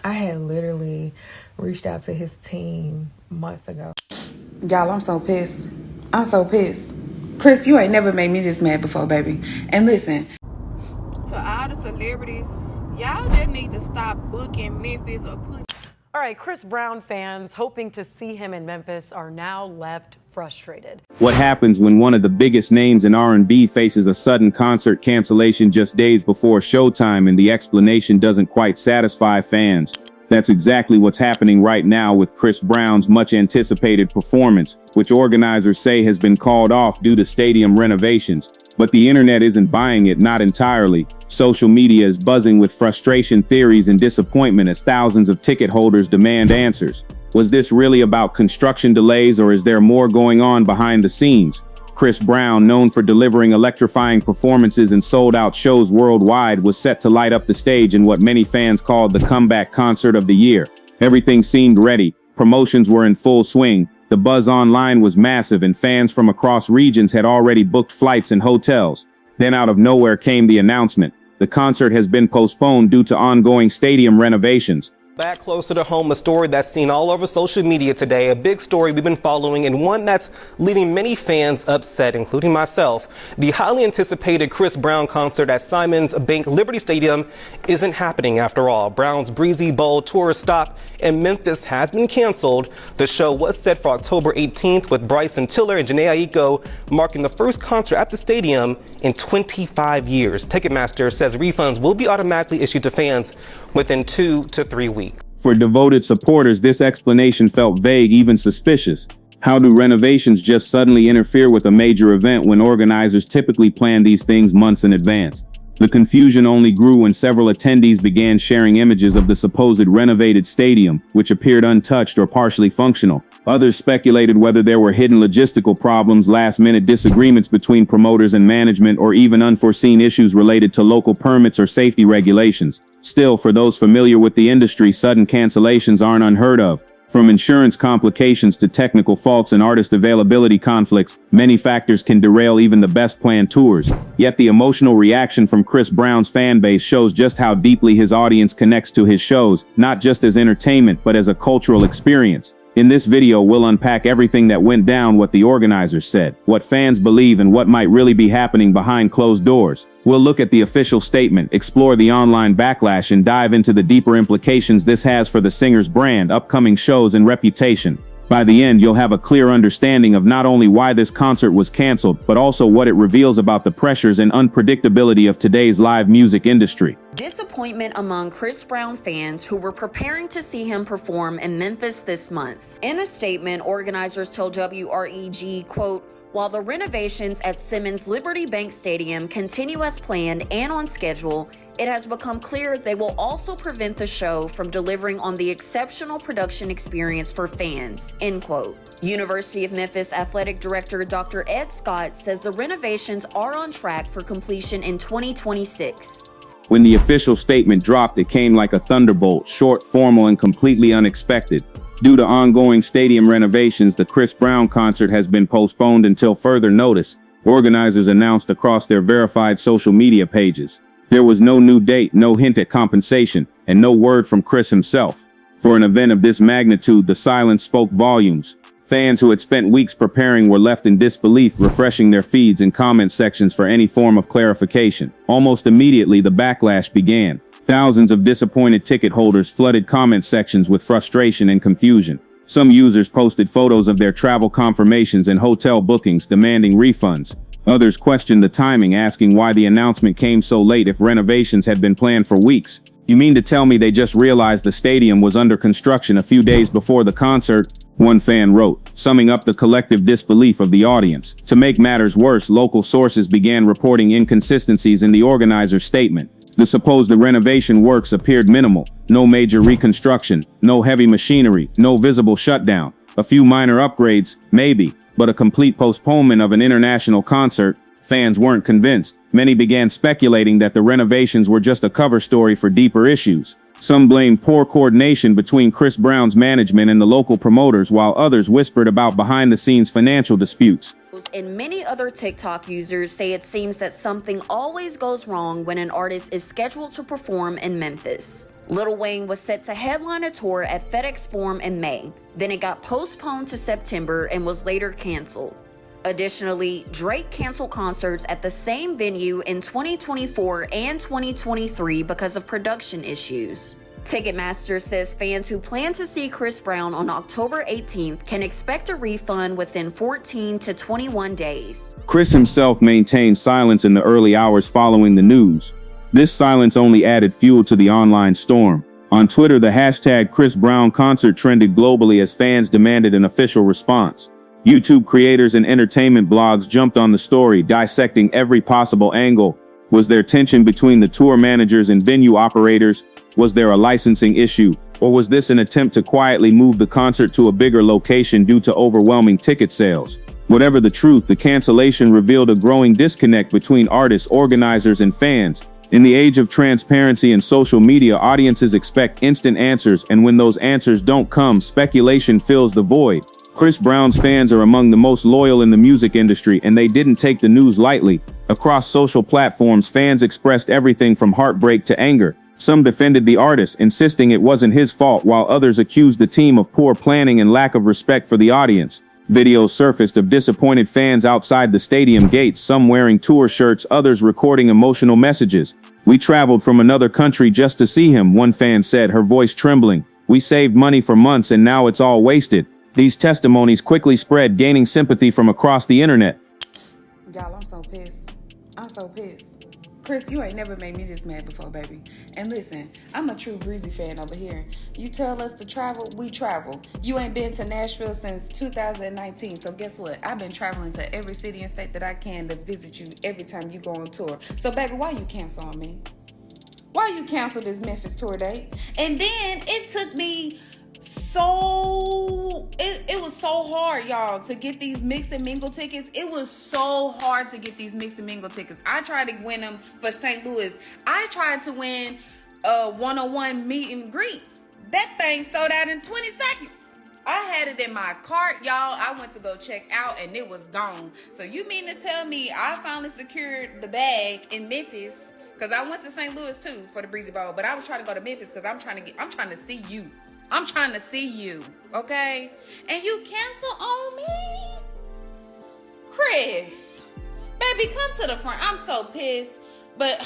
I had literally reached out to his team months ago. Y'all, I'm so pissed. I'm so pissed. Chris, you ain't never made me this mad before, baby. And listen. To all the celebrities, y'all just need to stop booking Memphis or put. All right, Chris Brown fans hoping to see him in Memphis are now left frustrated. What happens when one of the biggest names in R&B faces a sudden concert cancellation just days before showtime and the explanation doesn't quite satisfy fans? That's exactly what's happening right now with Chris Brown's much-anticipated performance, which organizers say has been called off due to stadium renovations. But the internet isn't buying it, not entirely. Social media is buzzing with frustration, theories, and disappointment as thousands of ticket holders demand answers. Was this really about construction delays, or is there more going on behind the scenes? Chris Brown, known for delivering electrifying performances and sold-out shows worldwide, was set to light up the stage in what many fans called the comeback concert of the year. Everything seemed ready. Promotions were in full swing. The buzz online was massive, and fans from across regions had already booked flights and hotels. Then out of nowhere came the announcement. The concert has been postponed due to ongoing stadium renovations. Back closer to home, a story that's seen all over social media today, a big story we've been following and one that's leaving many fans upset, including myself. The highly anticipated Chris Brown concert at Simmons Bank Liberty Stadium isn't happening after all. Brown's Breezy Bowl tour stop in Memphis has been canceled. The show was set for October 18th with Bryson Tiller and Jhené Aiko marking the first concert at the stadium in 25 years. Ticketmaster says refunds will be automatically issued to fans within 2 to 3 weeks. For devoted supporters, this explanation felt vague, even suspicious. How do renovations just suddenly interfere with a major event when organizers typically plan these things months in advance? The confusion only grew when several attendees began sharing images of the supposed renovated stadium, which appeared untouched or partially functional. Others speculated whether there were hidden logistical problems, last-minute disagreements between promoters and management, or even unforeseen issues related to local permits or safety regulations. Still, for those familiar with the industry, sudden cancellations aren't unheard of. From insurance complications to technical faults and artist availability conflicts, many factors can derail even the best planned tours. Yet the emotional reaction from Chris Brown's fan base shows just how deeply his audience connects to his shows, not just as entertainment but as a cultural experience. In this video, we'll unpack everything that went down, what the organizers said, what fans believe, and what might really be happening behind closed doors. We'll look at the official statement, explore the online backlash, and dive into the deeper implications this has for the singer's brand, upcoming shows, and reputation. By the end, you'll have a clear understanding of not only why this concert was canceled, but also what it reveals about the pressures and unpredictability of today's live music industry. Disappointment among Chris Brown fans who were preparing to see him perform in Memphis this month. In a statement, organizers told WREG, quote, "While the renovations at Simmons Liberty Bank Stadium continue as planned and on schedule, it has become clear they will also prevent the show from delivering on the exceptional production experience for fans," end quote. University of Memphis Athletic Director Dr. Ed Scott says the renovations are on track for completion in 2026. When the official statement dropped, it came like a thunderbolt, short, formal, and completely unexpected. Due to ongoing stadium renovations, the Chris Brown concert has been postponed until further notice, organizers announced across their verified social media pages. There was no new date, no hint at compensation, and no word from Chris himself. For an event of this magnitude, the silence spoke volumes. Fans who had spent weeks preparing were left in disbelief, refreshing their feeds and comment sections for any form of clarification. Almost immediately, the backlash began. Thousands of disappointed ticket holders flooded comment sections with frustration and confusion. Some users posted photos of their travel confirmations and hotel bookings, demanding refunds. Others questioned the timing, asking why the announcement came so late if renovations had been planned for weeks. "You mean to tell me they just realized the stadium was under construction a few days before the concert?" one fan wrote, summing up the collective disbelief of the audience. To make matters worse, local sources began reporting inconsistencies in the organizer's statement. The supposed renovation works appeared minimal. No major reconstruction, no heavy machinery, no visible shutdown. A few minor upgrades, maybe, but a complete postponement of an international concert. Fans weren't convinced. Many began speculating that the renovations were just a cover story for deeper issues. Some blamed poor coordination between Chris Brown's management and the local promoters, while others whispered about behind-the-scenes financial disputes. And many other TikTok users say it seems that something always goes wrong when an artist is scheduled to perform in Memphis. Lil Wayne was set to headline a tour at FedEx Forum in May. Then it got postponed to September and was later canceled. Additionally, Drake canceled concerts at the same venue in 2024 and 2023 because of production issues. Ticketmaster says fans who plan to see Chris Brown on October 18th can expect a refund within 14 to 21 days. Chris himself maintained silence in the early hours following the news. This silence only added fuel to the online storm. On Twitter, the hashtag Chris Brown concert trended globally as fans demanded an official response. YouTube creators and entertainment blogs jumped on the story, dissecting every possible angle. Was there tension between the tour managers and venue operators? Was there a licensing issue? Or was this an attempt to quietly move the concert to a bigger location due to overwhelming ticket sales? Whatever the truth, the cancellation revealed a growing disconnect between artists, organizers, and fans. In the age of transparency and social media, audiences expect instant answers, and when those answers don't come, speculation fills the void. Chris Brown's fans are among the most loyal in the music industry, and they didn't take the news lightly. Across social platforms, fans expressed everything from heartbreak to anger. Some defended the artist, insisting it wasn't his fault, while others accused the team of poor planning and lack of respect for the audience. Videos surfaced of disappointed fans outside the stadium gates, some wearing tour shirts, others recording emotional messages. "We traveled from another country just to see him," one fan said, her voice trembling. "We saved money for months and now it's all wasted." These testimonies quickly spread, gaining sympathy from across the internet. Y'all, I'm so pissed. I'm so pissed. Chris, you ain't never made me this mad before, baby. And listen, I'm a true Breezy fan over here. You tell us to travel, we travel. You ain't been to Nashville since 2019, so guess what? I've been traveling to every city and state that I can to visit you every time you go on tour. So, baby, why you cancel on me? Why you cancel this Memphis tour date? And then it took me it was so hard, y'all, to get these mix and mingle tickets. It was so hard to get these mix and mingle tickets. I tried to win them for St. Louis. I tried to win a 101 meet and greet. That thing sold out in 20 seconds. I had it in my cart, y'all. I went to go check out and it was gone. So you mean to tell me I finally secured the bag in Memphis? Because I went to St. Louis too for the Breezy Bowl, but I was trying to go to Memphis because I'm trying to see you. I'm trying to see you, okay? And you cancel on me? Chris, baby, come to the front. I'm so pissed. But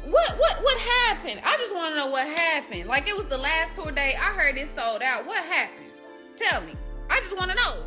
what happened? I just want to know what happened. Like, it was the last tour day. I heard it sold out. What happened? Tell me. I just want to know.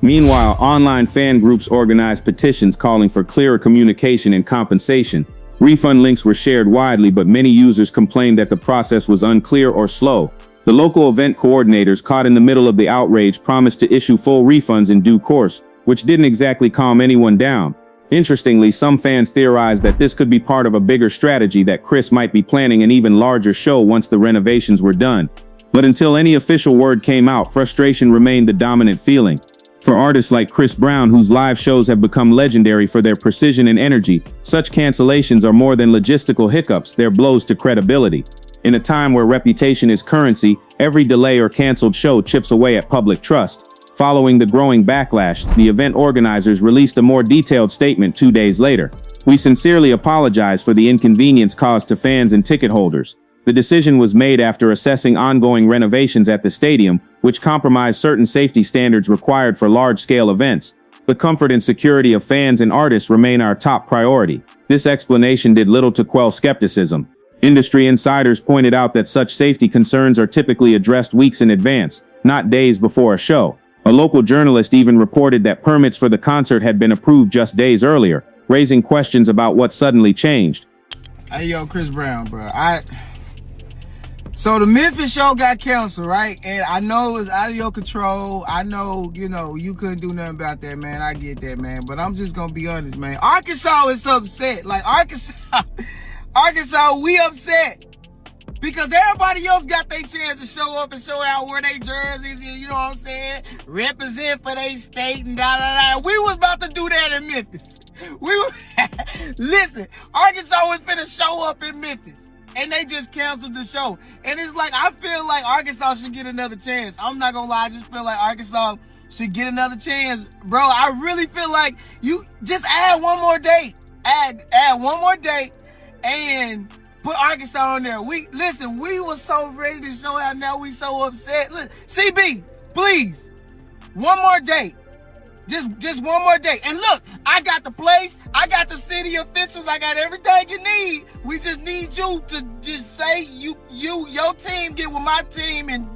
Meanwhile, online fan groups organized petitions calling for clearer communication and compensation. Refund links were shared widely, but many users complained that the process was unclear or slow. The local event coordinators, caught in the middle of the outrage, promised to issue full refunds in due course, which didn't exactly calm anyone down. Interestingly, some fans theorized that this could be part of a bigger strategy, that Chris might be planning an even larger show once the renovations were done. But until any official word came out, frustration remained the dominant feeling. For artists like Chris Brown, whose live shows have become legendary for their precision and energy, such cancellations are more than logistical hiccups, they're blows to credibility. In a time where reputation is currency, every delay or canceled show chips away at public trust. Following the growing backlash, the event organizers released a more detailed statement 2 days later. "We sincerely apologize for the inconvenience caused to fans and ticket holders. The decision was made after assessing ongoing renovations at the stadium, which compromised certain safety standards required for large-scale events. The comfort and security of fans and artists remain our top priority." This explanation did little to quell skepticism. Industry insiders pointed out that such safety concerns are typically addressed weeks in advance, not days before a show. A local journalist even reported that permits for the concert had been approved just days earlier, raising questions about what suddenly changed. Hey, yo, Chris Brown, bro. So the Memphis show got canceled, right? And I know it was out of your control. I know, you couldn't do nothing about that, man. I get that, man. But I'm just gonna be honest, man. Arkansas is upset. Like, Arkansas, we upset. Because everybody else got their chance to show up and show out, wear their jerseys, and you know what I'm saying? Represent for their state and da-da-da. We was about to do that in Memphis. Listen, Arkansas was finna show up in Memphis. And they just canceled the show. And it's like, I feel like Arkansas should get another chance. I'm not gonna lie, I just feel like Arkansas should get another chance. Bro, I really feel like you just add one more date. Add one more date and Put Arkansas on there. We were so ready to show out. Now we so upset. Look, CB, please, one more day. Just one more day. And look, I got the place, I got the city officials, I got everything you need. We just need you to just say your team get with my team, and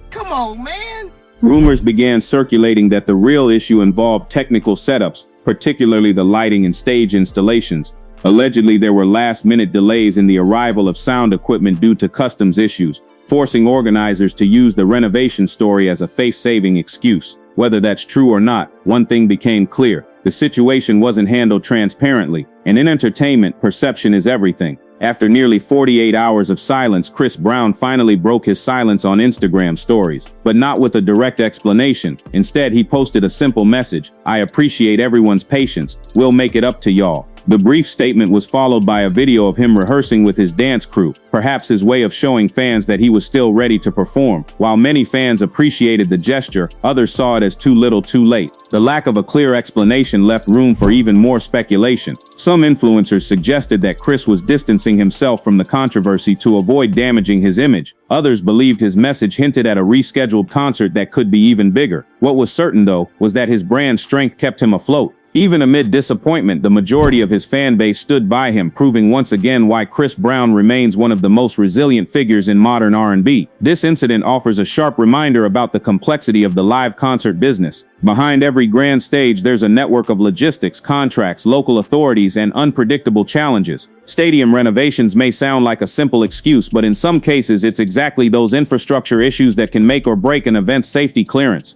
come on, man. Rumors began circulating that the real issue involved technical setups, particularly the lighting and stage installations. Allegedly, there were last-minute delays in the arrival of sound equipment due to customs issues, forcing organizers to use the renovation story as a face-saving excuse. Whether that's true or not, one thing became clear: the situation wasn't handled transparently, and in entertainment, perception is everything. After nearly 48 hours of silence, Chris Brown finally broke his silence on Instagram stories, but not with a direct explanation. Instead, he posted a simple message: "I appreciate everyone's patience. We'll make it up to y'all." The brief statement was followed by a video of him rehearsing with his dance crew, perhaps his way of showing fans that he was still ready to perform. While many fans appreciated the gesture, others saw it as too little too late. The lack of a clear explanation left room for even more speculation. Some influencers suggested that Chris was distancing himself from the controversy to avoid damaging his image. Others believed his message hinted at a rescheduled concert that could be even bigger. What was certain, though, was that his brand strength kept him afloat. Even amid disappointment, the majority of his fan base stood by him, proving once again why Chris Brown remains one of the most resilient figures in modern R&B. This incident offers a sharp reminder about the complexity of the live concert business. Behind every grand stage, there's a network of logistics, contracts, local authorities, and unpredictable challenges. Stadium renovations may sound like a simple excuse, but in some cases, it's exactly those infrastructure issues that can make or break an event's safety clearance.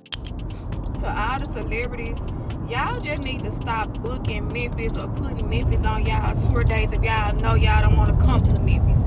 To all the celebrities, y'all just need to stop booking Memphis or putting Memphis on y'all tour dates if y'all know y'all don't want to come to Memphis.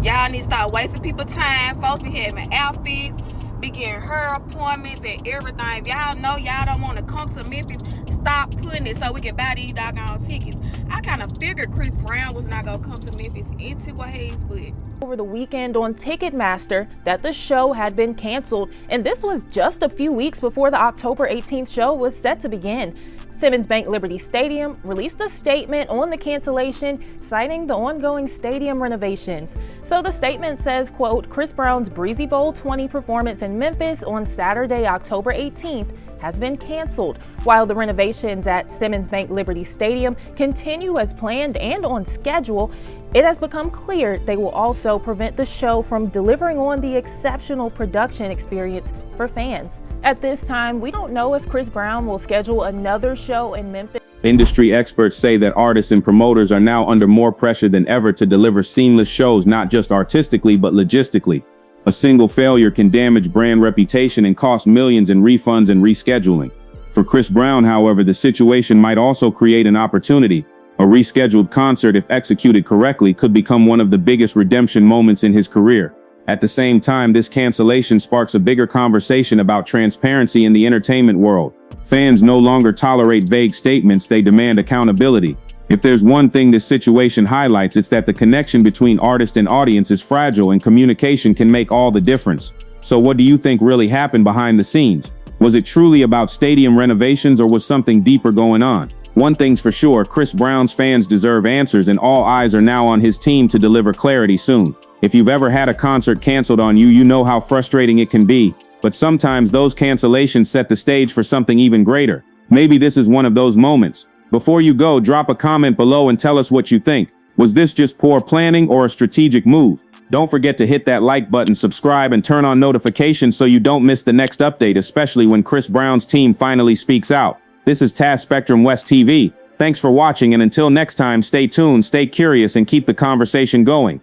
Y'all need to stop wasting people's time. Folks be having outfits, be getting hair appointments and everything. If y'all know y'all don't want to come to Memphis, stop putting it so we can buy these doggone tickets. I kind of figured Chris Brown was not going to come to Memphis anyways, but over the weekend on Ticketmaster that the show had been canceled, and this was just a few weeks before the October 18th show was set to begin. Simmons Bank Liberty Stadium released a statement on the cancellation, citing the ongoing stadium renovations. So the statement says, quote, "Chris Brown's Breezy Bowl 20 performance in Memphis on Saturday, October 18th has been canceled. While the renovations at Simmons Bank Liberty Stadium continue as planned and on schedule, it has become clear they will also prevent the show from delivering on the exceptional production experience for fans. At this time, we don't know if Chris Brown will schedule another show in Memphis." Industry experts say that artists and promoters are now under more pressure than ever to deliver seamless shows, not just artistically but logistically. A single failure can damage brand reputation and cost millions in refunds and rescheduling. For Chris Brown, however, the situation might also create an opportunity. A rescheduled concert, if executed correctly, could become one of the biggest redemption moments in his career. At the same time, this cancellation sparks a bigger conversation about transparency in the entertainment world. Fans no longer tolerate vague statements, they demand accountability. If there's one thing this situation highlights, it's that the connection between artist and audience is fragile, and communication can make all the difference. So what do you think really happened behind the scenes? Was it truly about stadium renovations, or was something deeper going on? One thing's for sure, Chris Brown's fans deserve answers, and all eyes are now on his team to deliver clarity soon. If you've ever had a concert canceled on you, you know how frustrating it can be. But sometimes those cancellations set the stage for something even greater. Maybe this is one of those moments. Before you go, drop a comment below and tell us what you think. Was this just poor planning or a strategic move? Don't forget to hit that like button, subscribe, and turn on notifications so you don't miss the next update, especially when Chris Brown's team finally speaks out. This is Task Spectrum West TV. Thanks for watching, and until next time, stay tuned, stay curious, and keep the conversation going.